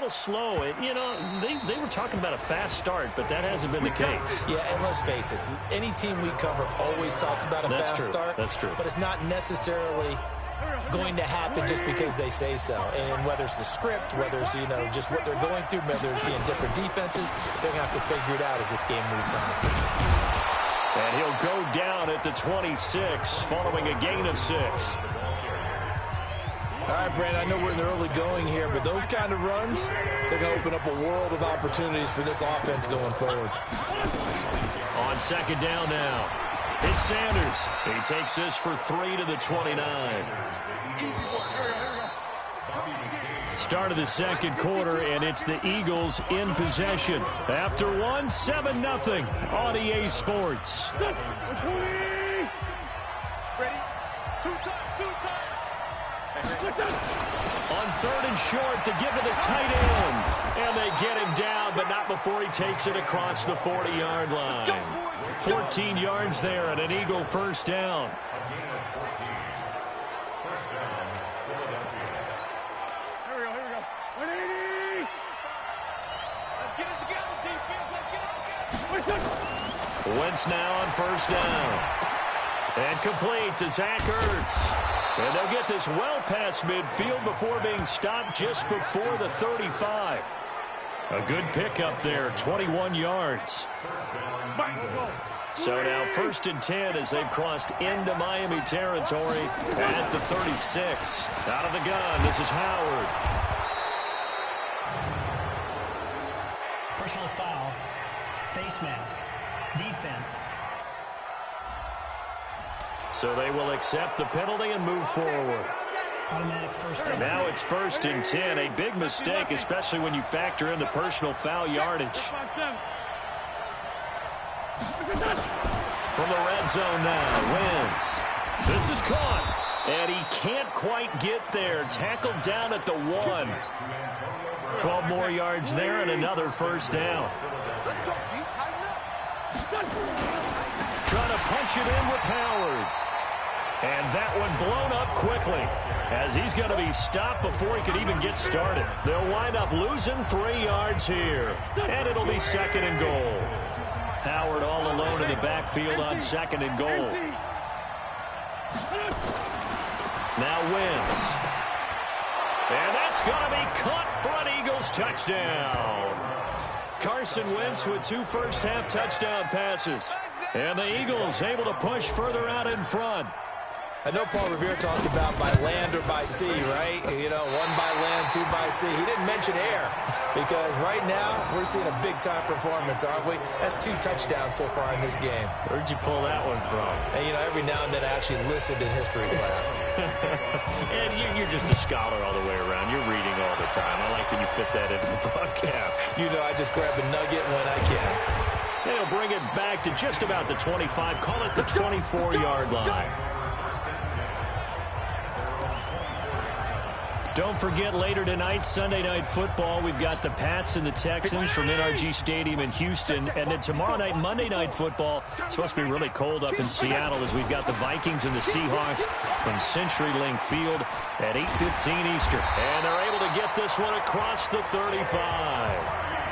little slow. And, you know, they were talking about a fast start, but that hasn't been the case. Yeah, and let's face it, any team we cover always talks about a fast start. That's true. But it's not necessarily going to happen just because they say so. And whether it's the script, whether it's, you know, just what they're going through, whether they're seeing different defenses, they're going to have to figure it out as this game moves on. And he'll go down at the 26 following a gain of 6. All right, Brandon, I know we're in the early going here, but those kind of runs, they're going to open up a world of opportunities for this offense going forward. On second down now, it's Sanders. He takes this for 3 to the 29. Start of the second quarter, and it's the Eagles in possession. After one, 7-0 on EA Sports. On third and short to give to the tight end. And they get him down, but not before he takes it across the 40-yard line. 14 yards there and an Eagle first down. Here we go. 180. Let's get it together, defense. Let's get it together. Wentz now on first down. And complete to Zach Ertz. And they'll get this well past midfield before being stopped just before the 35. A good pickup there, 21 yards. So now first and 10 as they've crossed into Miami territory at the 36. Out of the gun, this is Howard. Personal foul, face mask, defense. So they will accept the penalty and move forward. Automatic first down. Now it's first and 10. A big mistake, especially when you factor in the personal foul yardage. From the red zone now, Wentz. This is caught. And he can't quite get there. Tackled down at the 1. 12 more yards there and another first down. Trying to punch it in with Howard. And that one blown up quickly as he's going to be stopped before he could even get started. They'll wind up losing 3 yards here. And it'll be second and goal. Howard all alone in the backfield on second and goal. Now Wentz. And that's going to be caught for an Eagles touchdown. Carson Wentz with 2 first-half touchdown passes. And the Eagles able to push further out in front. I know Paul Revere talked about by land or by sea, right? You know, 1 by land, 2 by sea. He didn't mention air because right now we're seeing a big-time performance, aren't we? That's 2 touchdowns so far in this game. Where'd you pull that one from? And, you know, every now and then I actually listened in history class. And you're just a scholar all the way around. You're reading all the time. I like when you fit that into the broadcast. You know, I just grab a nugget when I can. They'll bring it back to just about the 25. Call it the 24-yard line. Don't forget, later tonight, Sunday Night Football, we've got the Pats and the Texans from NRG Stadium in Houston. And then tomorrow night, Monday Night Football, it's supposed to be really cold up in Seattle as we've got the Vikings and the Seahawks from CenturyLink Field at 8:15 Eastern. And they're able to get this one across the 35.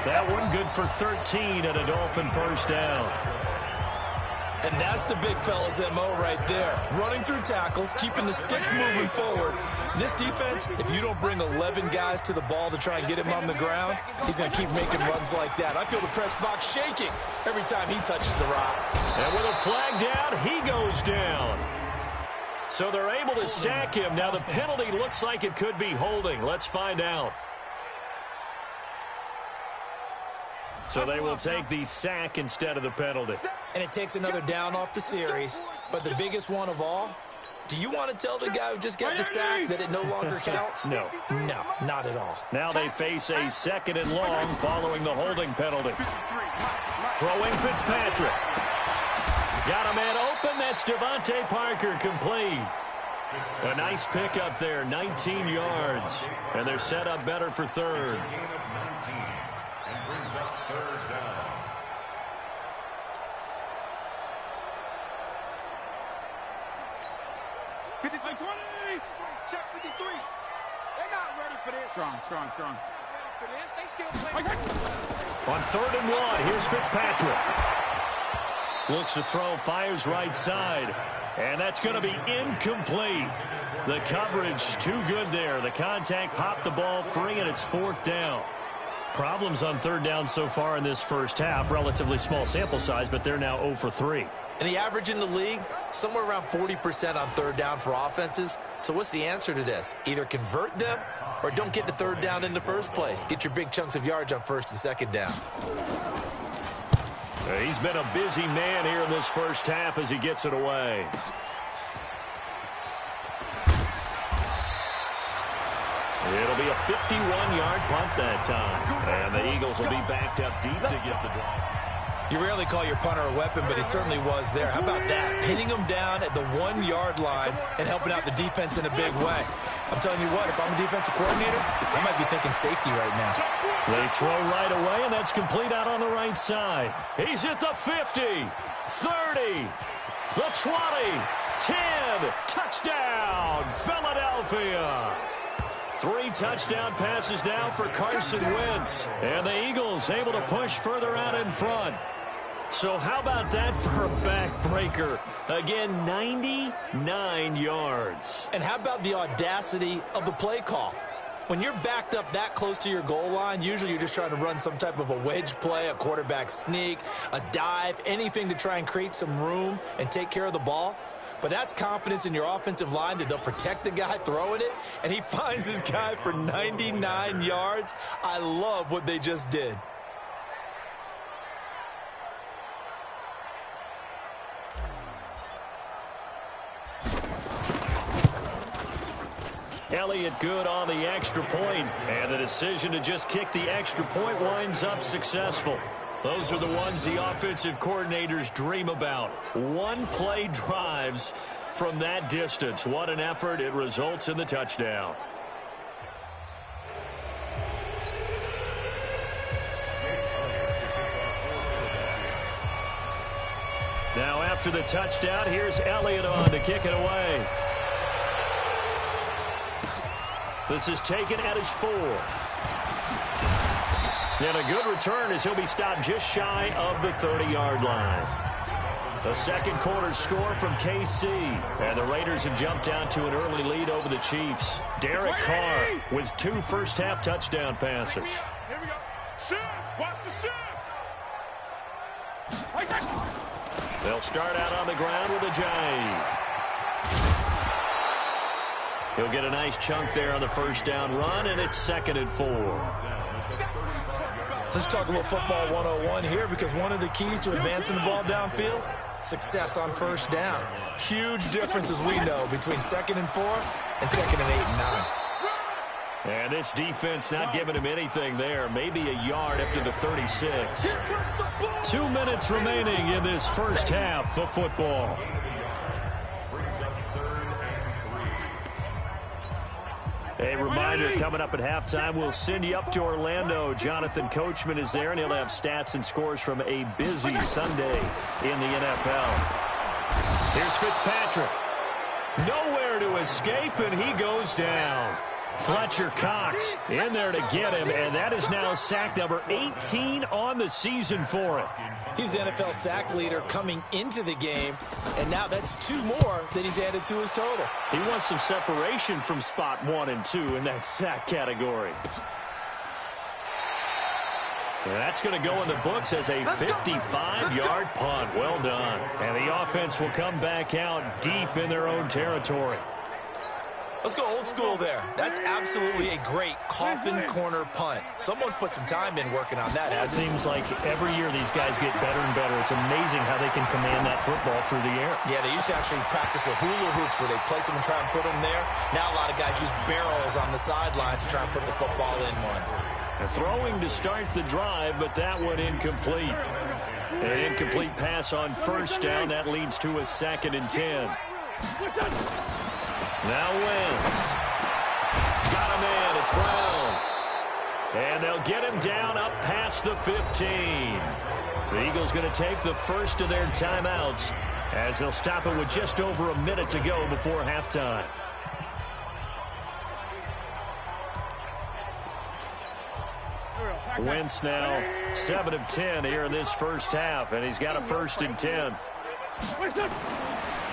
That one good for 13 and a Dolphin first down. And that's the big fella's MO right there. Running through tackles, keeping the sticks moving forward. This defense, if you don't bring 11 guys to the ball to try and get him on the ground, he's going to keep making runs like that. I feel the press box shaking every time he touches the rock. And with a flag down, he goes down. So they're able to sack him. Now the penalty looks like it could be holding. Let's find out. So they will take the sack instead of the penalty. And it takes another down off the series. But the biggest one of all, do you want to tell the guy who just got the sack that it no longer counts? No. No, not at all. Now they face a second and long following the holding penalty. Throwing Fitzpatrick. Got a man open. That's Devontae Parker complete. A nice pickup there, 19 yards. And they're set up better for third. Check 53. They're not ready for this. Strong. Ready for this? On 3rd and 1, here's Fitzpatrick. Looks to throw, fires right side. And that's going to be incomplete. The coverage too good there. The contact popped the ball free, and it's 4th down. Problems on 3rd down so far in this first half. Relatively small sample size, but they're now 0 for 3. And the average in the league, somewhere around 40% on 3rd down for offenses. So what's the answer to this? Either convert them or don't get to 3rd down in the first place. Get your big chunks of yards on 1st and 2nd down. He's been a busy man here in this first half as he gets it away. It'll be a 51-yard punt that time. And the Eagles will be backed up deep to get the drive. You rarely call your punter a weapon, but he certainly was there. How about that? Pinning him down at the 1-yard line and helping out the defense in a big way. I'm telling you what, if I'm a defensive coordinator, I might be thinking safety right now. They throw right away, and that's complete out on the right side. He's at the 50, 30, the 20, 10, touchdown, Philadelphia. 3 touchdown passes now for Carson Wentz. And the Eagles able to push further out in front. So how about that for a backbreaker? Again, 99 yards. And how about the audacity of the play call? When you're backed up that close to your goal line, usually you're just trying to run some type of a wedge play, a quarterback sneak, a dive, anything to try and create some room and take care of the ball. But that's confidence in your offensive line that they'll protect the guy throwing it, and he finds his guy for 99 yards. I love what they just did. Elliott good on the extra point, and the decision to just kick the extra point winds up successful. Those are the ones the offensive coordinators dream about. One-play drives from that distance. What an effort. It results in the touchdown. Now after the touchdown, here's Elliott on to kick it away. This is taken at his 4. And a good return as he'll be stopped just shy of the 30-yard line. The second quarter score from KC. And the Raiders have jumped down to an early lead over the Chiefs. Derek Carr with 2 first-half touchdown passes. Here we go. Shoot. Watch the shoot. They'll start out on the ground with a J. He'll get a nice chunk there on the first down run, and it's 2nd and 4. Let's talk a little football 101 here, because one of the keys to advancing the ball downfield, success on first down. Huge difference, as we know, between 2nd and 4 and 2nd and 8 and 9. And this defense not giving him anything there. Maybe a yard up to the 36. 2 minutes remaining in this first half of football. A reminder, coming up at halftime, we'll send you up to Orlando. Jonathan Coachman is there, and he'll have stats and scores from a busy Sunday in the NFL. Here's Fitzpatrick. Nowhere to escape, and he goes down. Fletcher Cox in there to get him, and that is now sack number 18 on the season for him. He's the NFL sack leader coming into the game, and now that's 2 more that he's added to his total. He wants some separation from spot 1 and 2 in that sack category. And that's going to go in the books as a 55-yard punt. Well done. And the offense will come back out deep in their own territory. Let's go old school there. That's absolutely a great coffin corner punt. Someone's put some time in working on that. It seems like every year these guys get better and better. It's amazing how they can command that football through the air. Yeah, they used to actually practice with hula hoops where they place them and try and put them there. Now a lot of guys use barrels on the sidelines to try and put the football in one. And throwing to start the drive, but that one incomplete. An incomplete pass on first down. That leads to a 2nd and 10. Now Wentz. Got him in. It's Brown. And they'll get him down up past the 15. The Eagles going to take the first of their timeouts as they'll stop it with just over a minute to go before halftime. Wentz now 7 of 10 here in this first half, and he's got a 1st and 10.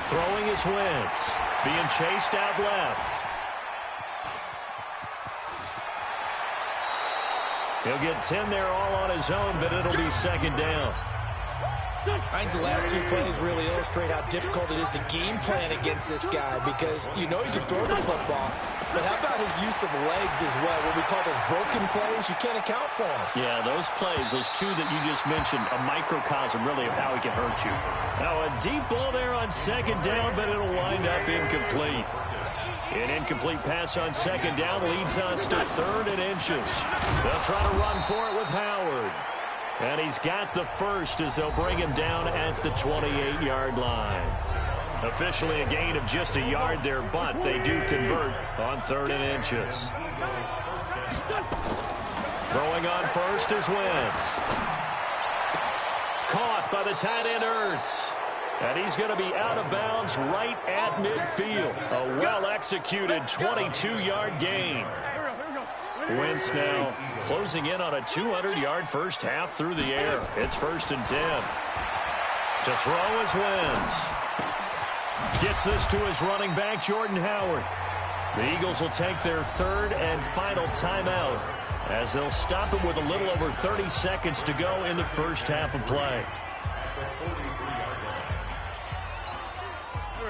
Throwing is Wentz, being chased out left. He'll get 10 there all on his own, but it'll be 2nd down. I think the last 2 plays really illustrate how difficult it is to game plan against this guy, because you know he can throw the football, but how about his use of legs as well? What we call those broken plays, you can't account for them. Yeah, those plays, those 2 that you just mentioned, a microcosm really of how he can hurt you. Now a deep ball there on 2nd down, but it'll wind up incomplete. An incomplete pass on 2nd down leads us to 3rd and inches. They'll try to run for it with Howard. And he's got the 1st as they'll bring him down at the 28-yard line. Officially a gain of just a yard there, but they do convert on 3rd and inches. Throwing on 1st is Wentz. Caught by the tight end Ertz. And he's going to be out of bounds right at midfield. A well-executed 22-yard gain. Wentz now closing in on a 200-yard first half through the air. It's 1st and 10. To throw is Wentz. Gets this to his running back, Jordan Howard. The Eagles will take their 3rd and final timeout as they'll stop it with a little over 30 seconds to go in the first half of play.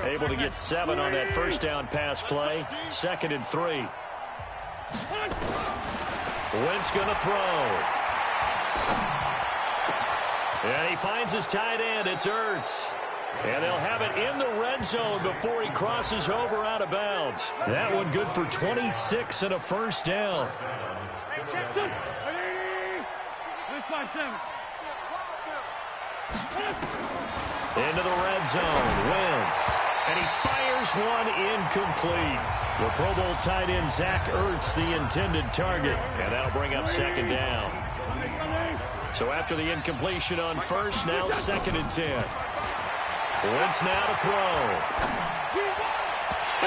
Able to get 7 on that 1st down pass play. 2nd and 3. Wentz going to throw. And he finds his tight end. It's Ertz. And they'll have it in the red zone before he crosses over out of bounds. That one good for 26 and a 1st down. Into the red zone. Wentz. And he fires one incomplete. The Pro Bowl tight end Zach Ertz, the intended target. And that'll bring up 2nd down. So after the incompletion on 1st, now 2nd and 10. Wentz now to throw.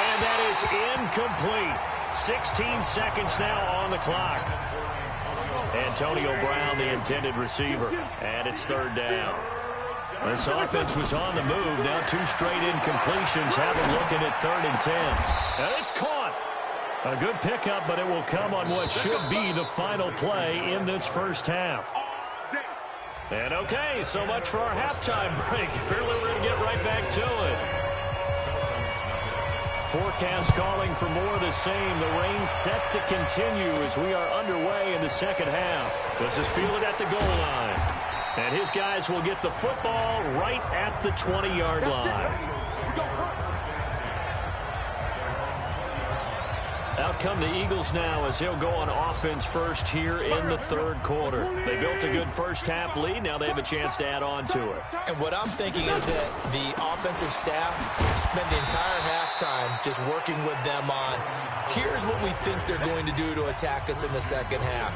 And that is incomplete. 16 seconds now on the clock. Antonio Brown, the intended receiver. And it's 3rd down. This offense was on the move. Now 2 straight incompletions have them looking at 3rd and 10. And it's caught. A good pickup, but it will come on what should be the final play in this first half. And okay, so much for our halftime break. Apparently we're going to get right back to it. Forecast calling for more of the same. The rain set to continue as we are underway in the second half. This is fielded at the goal line. And his guys will get the football right at the 20-yard line. Out come the Eagles now as they'll go on offense first here in the 3rd quarter. They built a good first half lead. Now they have a chance to add on to it. And what I'm thinking is that the offensive staff spent the entire halftime just working with them on, here's what we think they're going to do to attack us in the second half.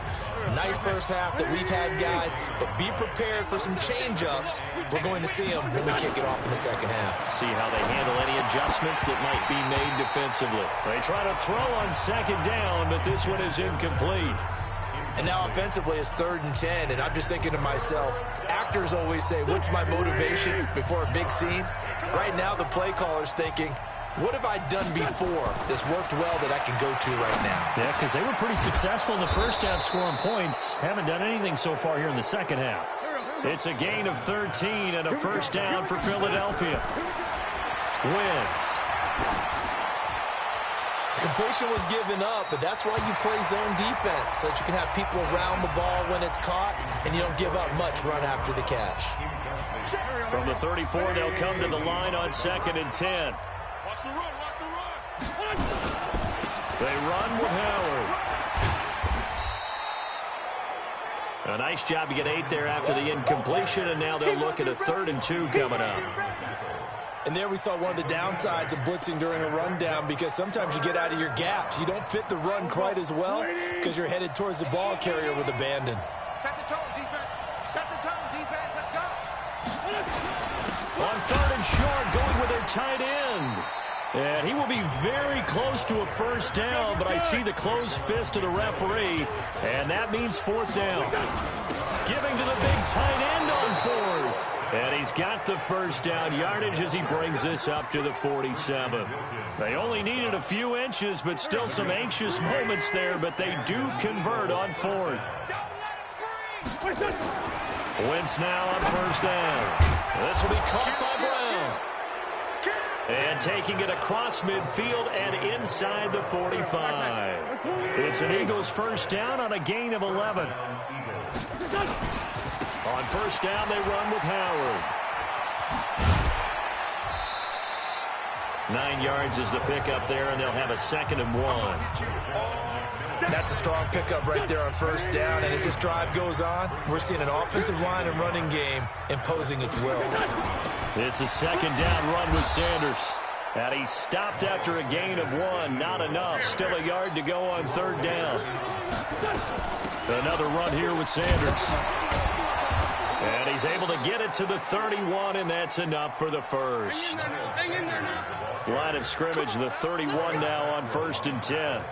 Nice first half that we've had, guys, but be prepared for some change-ups. We're going to see them when we kick it off in the second half. See how they handle any adjustments that might be made defensively. They try to throw on 2nd down, but this one is incomplete. And now offensively it's 3rd and 10, and I'm just thinking to myself, actors always say, what's my motivation before a big scene? Right now the play caller's thinking, what have I done before that's worked well that I can go to right now? Yeah, because they were pretty successful in the first half scoring points. Haven't done anything so far here in the second half. It's a gain of 13 and a 1st down for Philadelphia. Wentz. Completion was given up, but that's why you play zone defense, so that you can have people around the ball when it's caught, and you don't give up much run after the catch. From the 34, they'll come to the line on 2nd and 10. They run with Howard. A nice job to get 8 there after the incompletion, and now they'll look at a 3rd and 2 coming up. And there we saw one of the downsides of blitzing during a rundown, because sometimes you get out of your gaps. You don't fit the run quite as well because you're headed towards the ball carrier with abandon. Set the tone, defense. Set the tone, defense. Let's go. On 3rd and short, going with their tight end. And he will be very close to a first down, but I see the closed fist of the referee, and that means fourth down. Giving to the big tight end on fourth. And he's got the first down yardage as he brings this up to the 47. They only needed a few inches, but still some anxious moments there, but they do convert on fourth. Wentz now on first down. This will be caught by Brown. And taking it across midfield and inside the 45. It's an Eagles first down on a gain of 11. On first down, they run with Howard. 9 yards is the pickup there, and they'll have a 2nd and 1. That's a strong pickup right there on first down, and as this drive goes on, we're seeing an offensive line and running game imposing its will. It's a 2nd down run with Sanders. And he stopped after a gain of 1. Not enough. Still a yard to go on 3rd down. Another run here with Sanders. And he's able to get it to the 31, and that's enough for the first. Line of scrimmage, the 31 now on 1st and 10.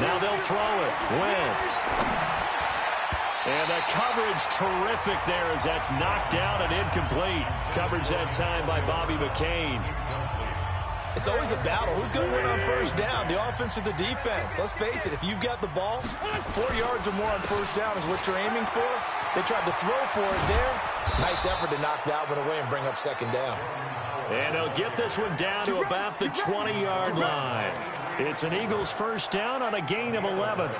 Now they'll throw it. Wentz. And the coverage terrific there as that's knocked down and incomplete. Coverage that time by Bobby McCain. It's always a battle. Who's going to win on first down, the offense or the defense? Let's face it, if you've got the ball, 4 yards or more on first down is what you're aiming for. They tried to throw for it there. Nice effort to knock that one away and bring up 2nd down. And they'll get this one down to about the 20-yard line. It's an Eagles first down on a gain of 11.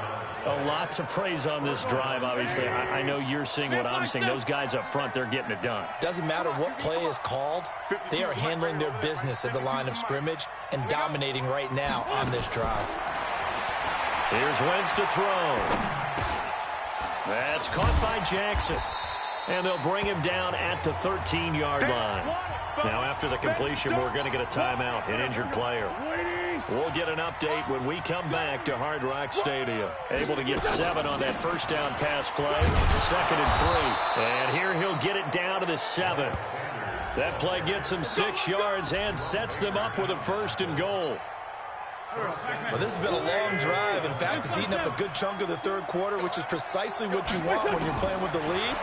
A lot to praise on this drive, obviously. I know you're seeing what I'm seeing. Those guys up front, they're getting it done. Doesn't matter what play is called. They are handling their business at the line of scrimmage and dominating right now on this drive. Here's Wentz to throw. That's caught by Jackson. And they'll bring him down at the 13-yard line. Now, after the completion, we're going to get a timeout, an injured player. We'll get an update when we come back to Hard Rock Stadium. Able to get 7 on that first down pass play. 2nd and 3. And here he'll get it down to the 7. That play gets him 6 yards and sets them up with a 1st and goal. Well, this has been a long drive. In fact, it's eaten up a good chunk of the 3rd quarter, which is precisely what you want when you're playing with the lead.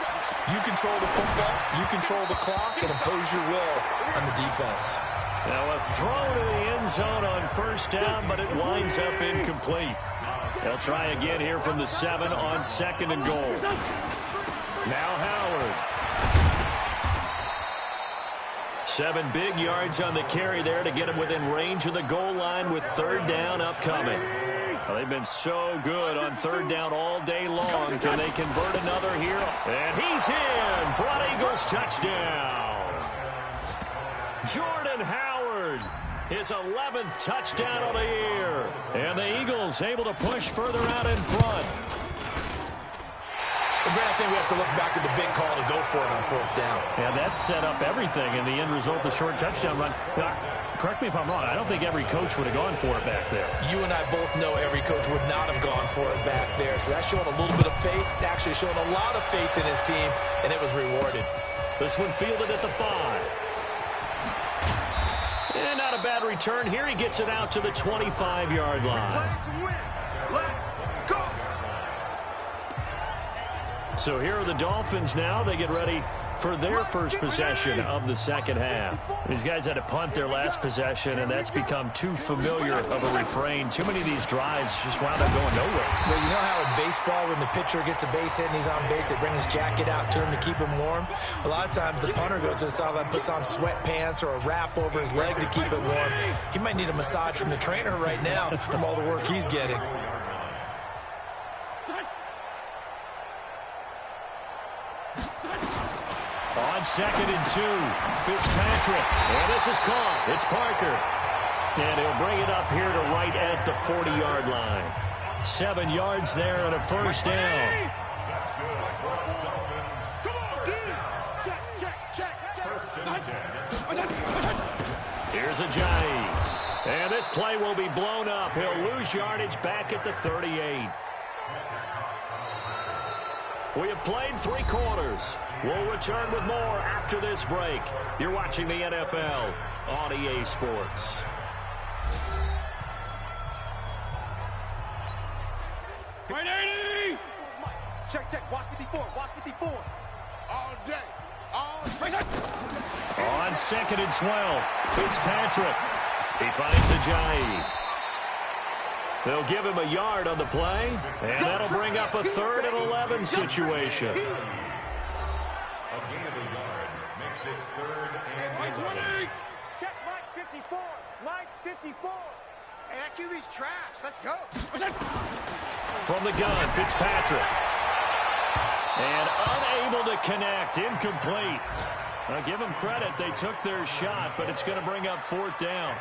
You control the football, you control the clock, and impose your will on the defense. Now a throw to the end zone on first down, but it winds up incomplete. They'll try again here from the 7 on 2nd and goal. Now Howard. 7 big yards on the carry there to get him within range of the goal line with 3rd down upcoming. Well, they've been so good on 3rd down all day long. Can they convert another here? And he's in for an Eagles touchdown. Jordan Howard, his 11th touchdown of the year. And the Eagles able to push further out in front. Well, Grant, I think we have to look back at the big call to go for it on 4th down. Yeah, that set up everything in the end result, the short touchdown run. Correct me if I'm wrong. I don't think every coach would have gone for it back there. You and I both know every coach would not have gone for it back there. So that's showing a little bit of faith, actually showing a lot of faith in his team, and it was rewarded. This one fielded at the 5. And not a bad return here. He gets it out to the 25-yard line. So here are the Dolphins now. They get ready for their first possession of the 2nd half. These guys had to punt their last possession, and that's become too familiar of a refrain. Too many of these drives just wound up going nowhere. Well, you know how in baseball, when the pitcher gets a base hit and he's on base, they bring his jacket out to him to keep him warm? A lot of times the punter goes to the sideline, puts on sweatpants or a wrap over his leg to keep it warm. He might need a massage from the trainer right now from all the work he's getting. On 2nd and 2, Fitzpatrick. And this is caught. It's Parker. And he'll bring it up here to right at the 40-yard line. 7 yards there and a first down. Here's Ajayi. And this play will be blown up. He'll lose yardage back at the 38. We have played 3 quarters. We'll return with more after this break. You're watching the NFL on EA Sports. Right 80! Check. Watch 54. Watch 54. All day. All day. On 2nd and 12, Fitzpatrick. He finds Ajayi. They'll give him a yard on the play, and that'll bring up a 3rd and 11 situation. A gain of a yard makes it 3rd and 11. Check Mike 54. Mike 54. Hey, that QB's trash. Let's go. From the gun, Fitzpatrick. And unable to connect, incomplete. Now give them credit, they took their shot, but it's going to bring up 4th down.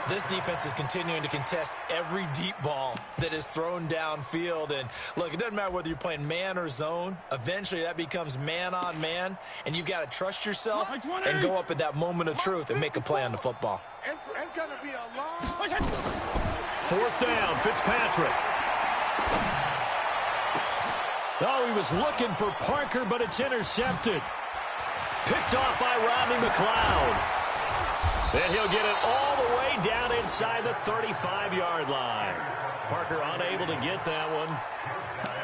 This defense is continuing to contest every deep ball that is thrown downfield. And, look, it doesn't matter whether you're playing man or zone. Eventually, that becomes man-on-man, and you've got to trust yourself and go up at that moment of truth and make a play on the football. It's going to be a long... 4th down, Fitzpatrick. Oh, he was looking for Parker, but it's intercepted. Picked off by Rodney McLeod. And he'll get it all the way down inside the 35-yard line. Parker unable to get that one.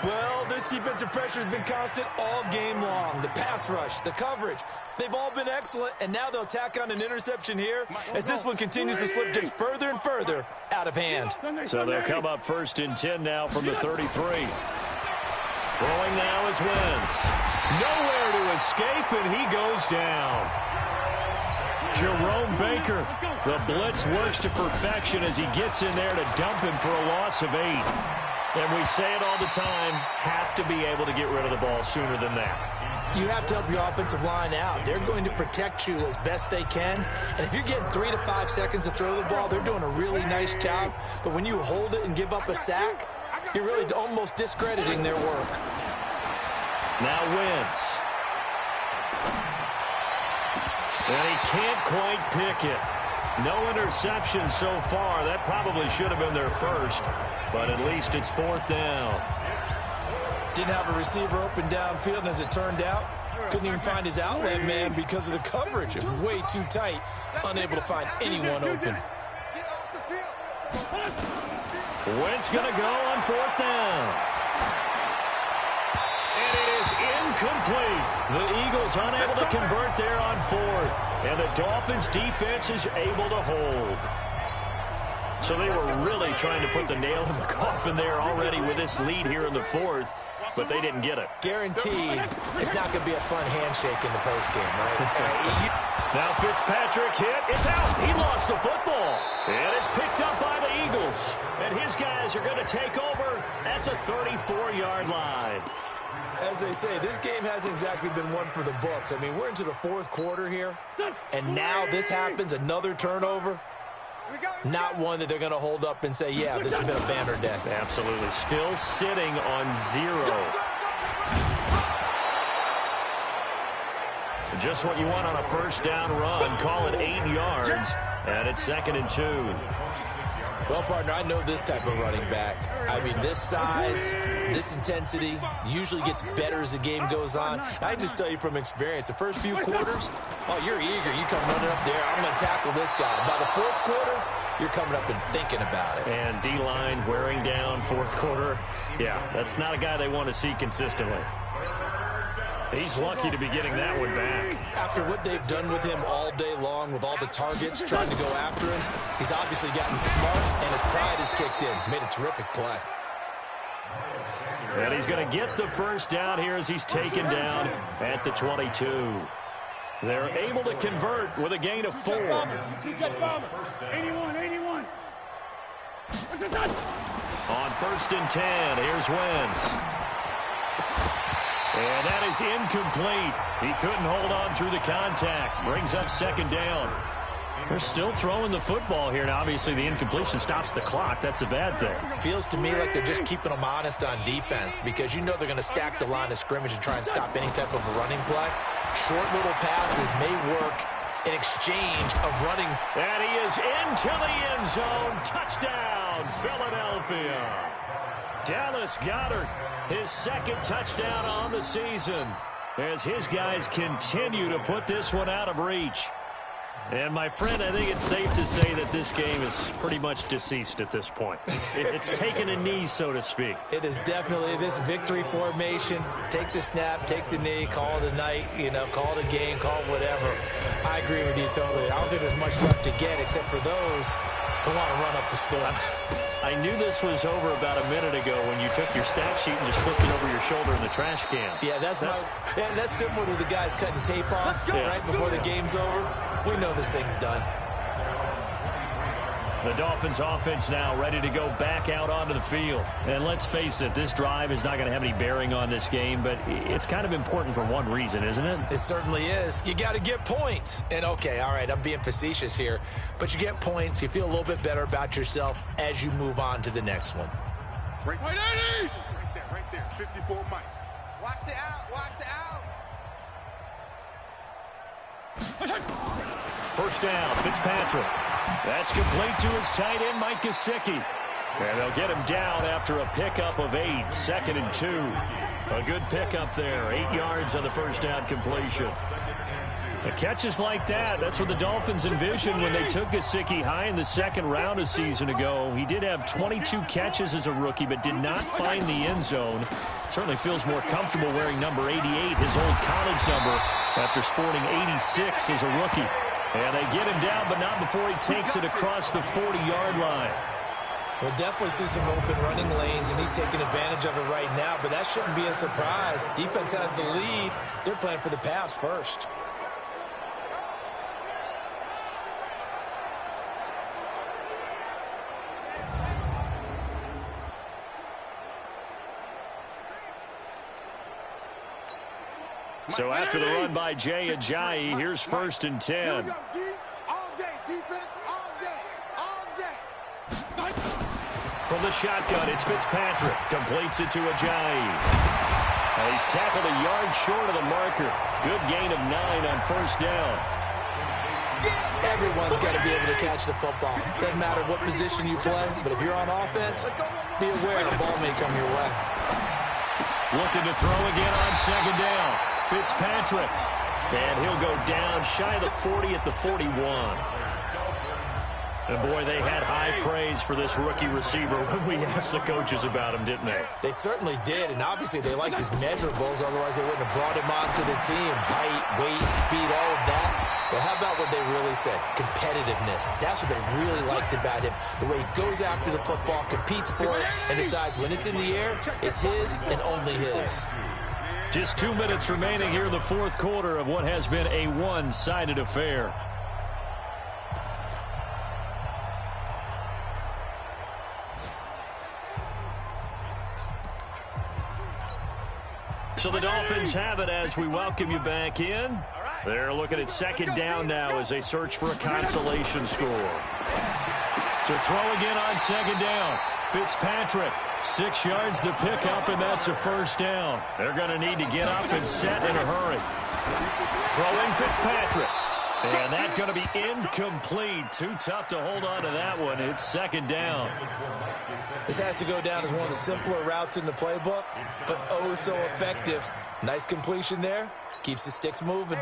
Well, this defensive pressure has been constant all game long. The pass rush, the coverage, they've all been excellent, and now they'll tack on an interception here as this one continues to slip just further and further out of hand. So they'll come up 1st and 10 now from the 33. Throwing now is Wentz. Nowhere to escape, and he goes down. Jerome Baker, the blitz works to perfection as he gets in there to dump him for a loss of 8. And we say it all the time, have to be able to get rid of the ball sooner than that. You have to help your offensive line out. They're going to protect you as best they can. And if you're getting 3 to 5 seconds to throw the ball, they're doing a really nice job. But when you hold it and give up a sack, you're really almost discrediting their work. Now Wentz. And he can't quite pick it. No interception so far. That probably should have been their first, but at least it's 4th down. Didn't have a receiver open downfield, and as it turned out, couldn't even find his outlet man because of the coverage. It was way too tight, unable to find anyone open. Wentz going to go on 4th down. And it is incomplete. The Eagles unable to convert there on 4th. And the Dolphins defense is able to hold. So they were really trying to put the nail in the coffin there already with this lead here in the 4th, but they didn't get it. Guaranteed it's not going to be a fun handshake in the postgame, right? Now Fitzpatrick hit. It's out. He lost the football. And it's picked up by the Eagles. And his guys are going to take over at the 34-yard line. As they say, this game hasn't exactly been one for the books. I mean, we're into the 4th quarter here, and now this happens, another turnover. Not one that they're going to hold up and say, yeah, this has been a banner day. Absolutely. Still sitting on 0. Just what you want on a 1st down run. Call it 8 yards, and it's 2nd and 2. Well, partner, I know this type of running back. I mean, this size, this intensity usually gets better as the game goes on. I just tell you from experience, the first few quarters, oh, you're eager. You come running up there, I'm going to tackle this guy. By the 4th quarter, you're coming up and thinking about it. And D-line wearing down 4th quarter. Yeah, that's not a guy they want to see consistently. He's lucky to be getting that one back. After what they've done with him all day long, with all the targets trying to go after him, he's obviously gotten smart, and his pride has kicked in. Made a terrific play. And he's going to get the 1st down here as he's taken down at the 22. They're able to convert with a gain of 4. 81, 81. On 1st and 10, here's Wentz. And that is incomplete. He couldn't hold on through the contact. Brings up 2nd down. They're still throwing the football here. Now, obviously, the incompletion stops the clock. That's a bad thing. Feels to me like they're just keeping them honest on defense because you know they're going to stack the line of scrimmage and try and stop any type of a running play. Short little passes may work in exchange of running. And he is into the end zone. Touchdown, Philadelphia. Dallas Goedert, his second touchdown on the season, as his guys continue to put this one out of reach. And, my friend, I think it's safe to say that this game is pretty much deceased at this point. It's taken a knee, so to speak. It is definitely this victory formation. Take the snap, take the knee, call it a night, call it a game, call it whatever. I agree with you totally. I don't think there's much left to get except for those who want to run up the score. I knew this was over about a minute ago when you took your stat sheet and just flipped it over your shoulder in the trash can. Yeah, that's similar to the guys cutting tape off right before the game's over. We know this thing's done. The Dolphins offense now ready to go back out onto the field. And let's face it, this drive is not going to have any bearing on this game, but it's kind of important for one reason, isn't it? It certainly is. You got to get points. And, okay, all right, I'm being facetious here, but you get points. You feel a little bit better about yourself as you move on to the next one. Right there, 54 Mike. Watch the out, watch the out. First down, Fitzpatrick. That's complete to his tight end, Mike Gesicki. And they'll get him down after a pickup of 8, 2nd and 2. A good pickup there, 8 yards on the first down completion. The catches like that, that's what the Dolphins envisioned when they took Gesicki high in the second round a season ago. He did have 22 catches as a rookie, but did not find the end zone. Certainly feels more comfortable wearing number 88, his old college number, after sporting 86 as a rookie. And they get him down, but not before he takes it across the 40-yard line. We'll definitely see some open running lanes, and he's taking advantage of it right now, but that shouldn't be a surprise. Defense has the lead. They're playing for the pass first. So after the run by Jay Ajayi, here's 1st and 10. Here we go, D. All day, defense, all day, all day. From the shotgun, it's Fitzpatrick. Completes it to Ajayi. He's tackled a yard short of the marker. Good gain of 9 on first down. Everyone's got to be able to catch the football. Doesn't matter what position you play, but if you're on offense, be aware the ball may come your way. Looking to throw again on second down. Fitzpatrick. And he'll go down shy of the 40 at the 41. And, boy, they had high praise for this rookie receiver when we asked the coaches about him, didn't they? They certainly did, and obviously they liked his measurables, otherwise they wouldn't have brought him onto the team. Height, weight, speed, all of that. But how about what they really said? Competitiveness. That's what they really liked about him. The way he goes after the football, competes for it, and decides when it's in the air, it's his and only his. Just 2 minutes remaining here in the fourth quarter of what has been a one-sided affair. So the Dolphins have it as we welcome you back in. They're looking at second down now as they search for a consolation score. To throw again on second down, Fitzpatrick. 6 yards the pickup, and that's a first down. They're going to need to get up and set in a hurry. Throwing Fitzpatrick. And that's going to be incomplete. Too tough to hold on to that one. It's second down. This has to go down as one of the simpler routes in the playbook, but oh so effective. Nice completion there. Keeps the sticks moving.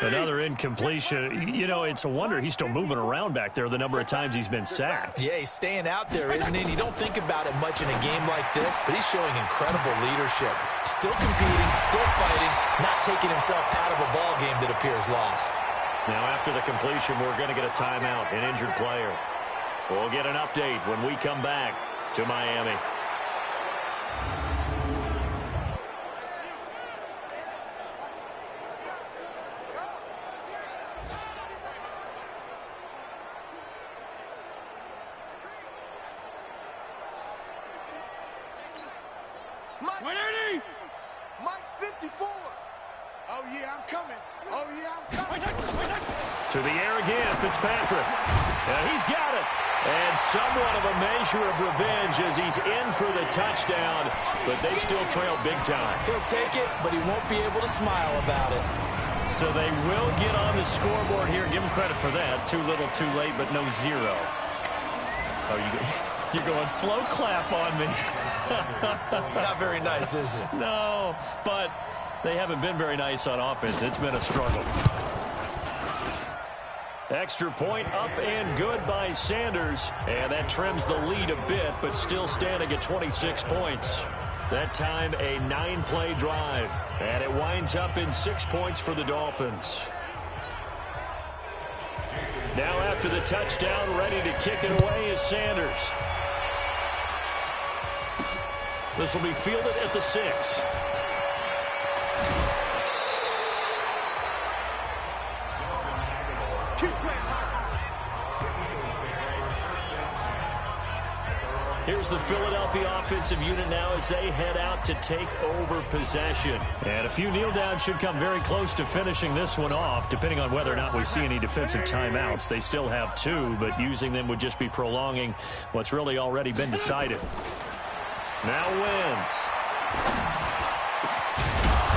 Another incompletion. You know, it's a wonder he's still moving around back there the number of times he's been sacked. Yeah, he's staying out there, isn't he? And you don't think about it much in a game like this, but he's showing incredible leadership. Still competing, still fighting, not taking himself out of a ball game that appears lost. Now, after the completion, we're going to get a timeout, an injured player. We'll get an update when we come back to Miami. Mike 54. Oh, yeah, I'm coming. Oh, yeah, I'm coming. To the air again, Fitzpatrick. And he's got it. And somewhat of a measure of revenge as he's in for the touchdown, but they still trail big time. He'll take it, but he won't be able to smile about it. So they will get on the scoreboard here. Give him credit for that. Too little, too late, but no zero. Oh, You're going slow clap on me. Not very nice, is it? No, but they haven't been very nice on offense. It's been a struggle. Extra point up and good by Sanders. And that trims the lead a bit, but still standing at 26 points. That time a 9-play drive. And it winds up in 6 points for the Dolphins. Now after the touchdown, ready to kick it away is Sanders. This will be fielded at the 6. Here's the Philadelphia offensive unit now as they head out to take over possession. And a few kneel downs should come very close to finishing this one off, depending on whether or not we see any defensive timeouts. They still have 2, but using them would just be prolonging what's really already been decided. Now wins.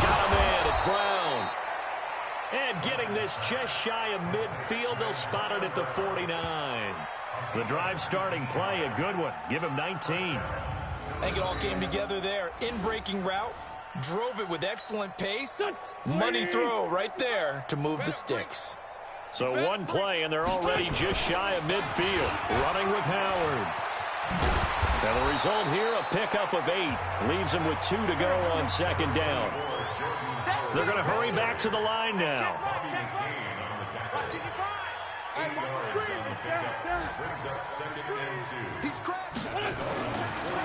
Got him in. It's Brown. And getting this just shy of midfield, they'll spot it at the 49. The drive starting play, a good one. Give him 19. I think it all came together there. In-breaking route, drove it with excellent pace. Money throw right there to move the sticks. So one play, and they're already just shy of midfield. Running with Howard. Now the result here, a pickup of 8. Leaves them with 2 to go on second down. They're going to hurry back to the line now.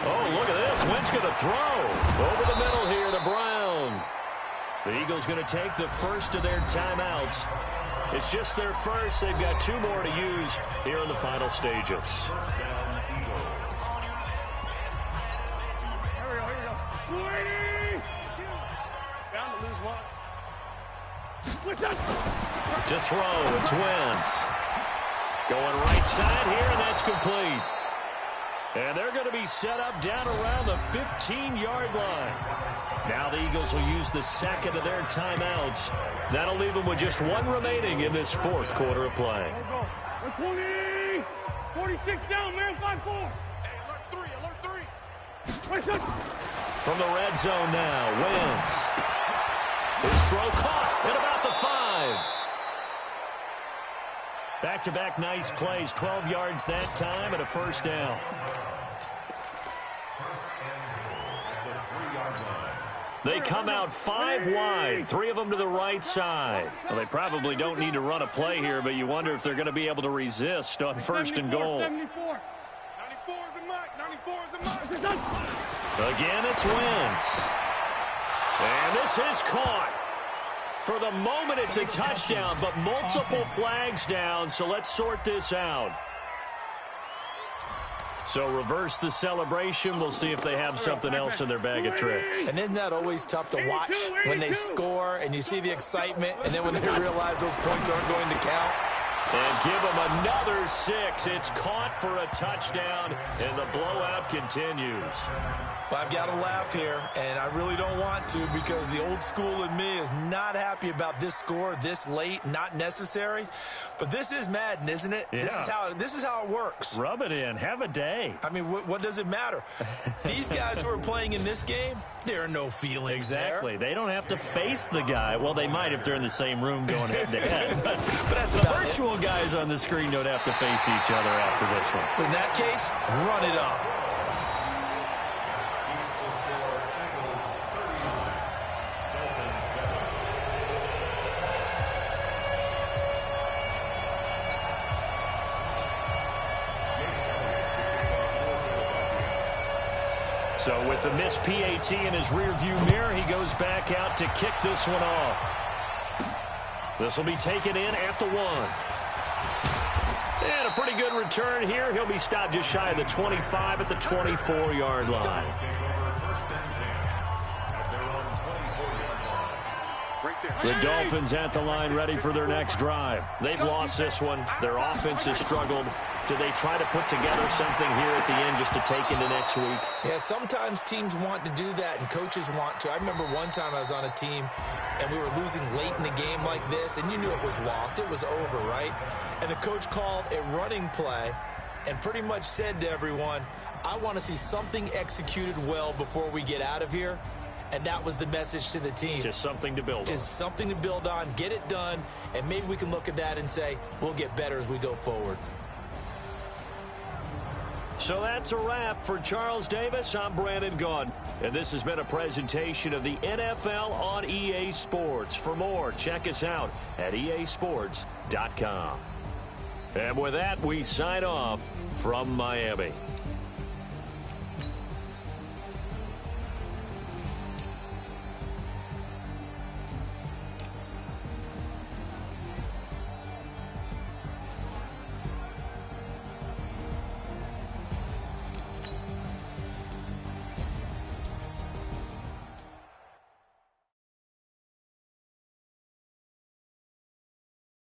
Oh, look at this. Wentz going to throw. Over the middle here to Brown. The Eagles going to take the first of their timeouts. It's just their first. They've got 2 more to use here in the final stages. Here we go. 20! Bound to lose 1. To throw, it's Wentz. Going right side here, and that's complete. And they're going to be set up down around the 15-yard line. Now the Eagles will use the second of their timeouts. That'll leave them with just 1 remaining in this 4th quarter of play. 20! 46 down, man, 5-4. Hey, alert 3. From the red zone now, Wentz. His throw caught at about the 5. Back-to-back nice plays, 12 yards that time and a first down. They come out 5 wide, 3 of them to the right side. Well, they probably don't need to run a play here, but you wonder if they're going to be able to resist on 1st and goal. 94 is the mark. 94 is the mark. Again, it's Wentz. And this is caught. For the moment, it's a touchdown, but multiple flags down, so let's sort this out. So reverse the celebration. We'll see if they have something else in their bag of tricks. And isn't that always tough to watch when they score and you see the excitement, and then when they realize those points aren't going to count? And give them another 6. It's caught for a touchdown, and the blowout continues. Well, I've got to laugh here, and I really don't want to because the old school in me is not happy about this score this late, not necessary. But this is Madden, isn't it? Yeah. This is how it works. Rub it in. Have a day. I mean, what does it matter? These guys who are playing in this game, there are no feelings Exactly. there. They don't have to face the guy. Well, they might if they're in the same room going head-to-head. But that's the about virtual guys on the screen don't have to face each other after this one. In that case, run it up. So with the missed PAT in his rearview mirror, he goes back out to kick this one off. This will be taken in at the 1. And a pretty good return here. He'll be stopped just shy of the 25 at the 24-yard line. The Dolphins at the line ready for their next drive. They've lost this one. Their offense has struggled. Do they try to put together something here at the end just to take into next week? Yeah, sometimes teams want to do that and coaches want to. I remember one time I was on a team and we were losing late in the game like this, and you knew it was lost. It was over, right? And the coach called a running play and pretty much said to everyone, I want to see something executed well before we get out of here. And that was the message to the team. Just something to build on. Just something to build on, get it done, and maybe we can look at that and say, we'll get better as we go forward. So that's a wrap for Charles Davis. I'm Brandon Gaudin, and this has been a presentation of the NFL on EA Sports. For more, check us out at easports.com. And with that, we sign off from Miami.